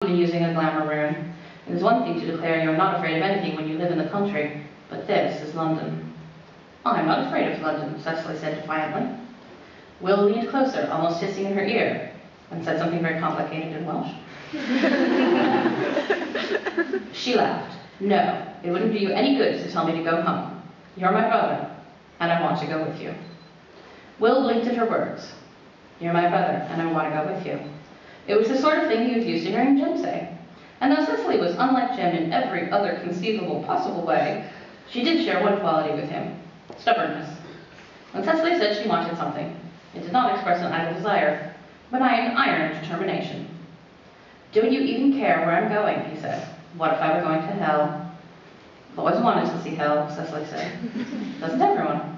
even using a glamour rune. It is one thing to declare you are not afraid of anything when you live in the country, but this is London. I'm not afraid of London, Cecily said defiantly. Will leaned closer, almost hissing in her ear, and said something very complicated in Welsh. She laughed. No, it wouldn't do you any good to tell me to go home. You're my brother, and I want to go with you. Will blinked at her words. You're my brother, and I want to go with you. It was the sort of thing he was used to hearing Jem say. And though Cecily was unlike Jem in every other conceivable possible way, she did share one quality with him: stubbornness. When Cecily said she wanted something, it did not express an idle desire, but an iron determination. Don't you even care where I'm going, he said. What if I were going to hell? I've always wanted to see hell, Cecily said. Doesn't everyone?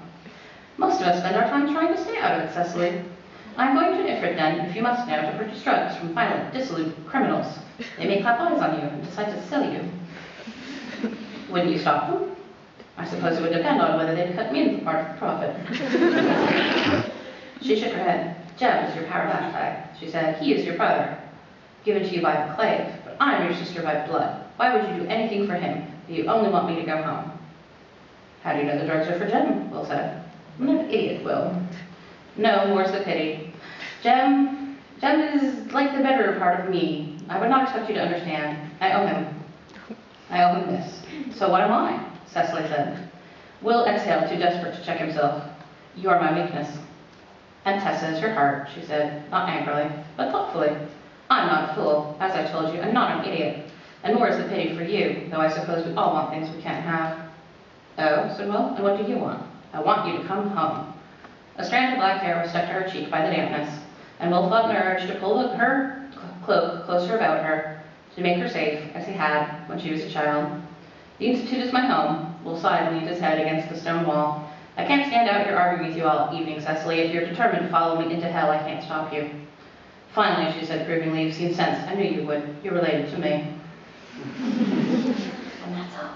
Most of us spend our time trying to stay out of it, Cecily. I'm going to Ifrit then, if you must know, to purchase drugs from violent, dissolute criminals. They may clap eyes on you and decide to sell you. Wouldn't you stop them? I suppose it would depend on whether they'd cut me in for part of the profit. She shook her head. Jem is your power backbag, she said. He is your brother, given to you by the clave, but I'm your sister by blood. Why would you do anything for him if you only want me to go home? How do you know the drugs are for Jem? Will said. I'm an idiot, Will. No, more's the pity. Jem is like the better part of me. I would not expect you to understand. I owe him. I owe him this. So what am I? Cecily said. Will exhaled, too desperate to check himself. You are my weakness. And Tessa is your heart, she said, not angrily, but thoughtfully. I'm not a fool, as I told you, and not an idiot. And more is the pity for you, though I suppose we all want things we can't have. Oh, said Will, and what do you want? I want you to come home. A strand of black hair was stuck to her cheek by the dampness, and Will felt an urge to pull her cloak closer about her, to make her safe, as he had when she was a child. The Institute is my home. Will sighed and leaned his head against the stone wall. I can't stand out here arguing with you all evening, Cecily. If you're determined to follow me into hell, I can't stop you. Finally, she said approvingly, you've seen sense. I knew you would. You're related to me. And that's all.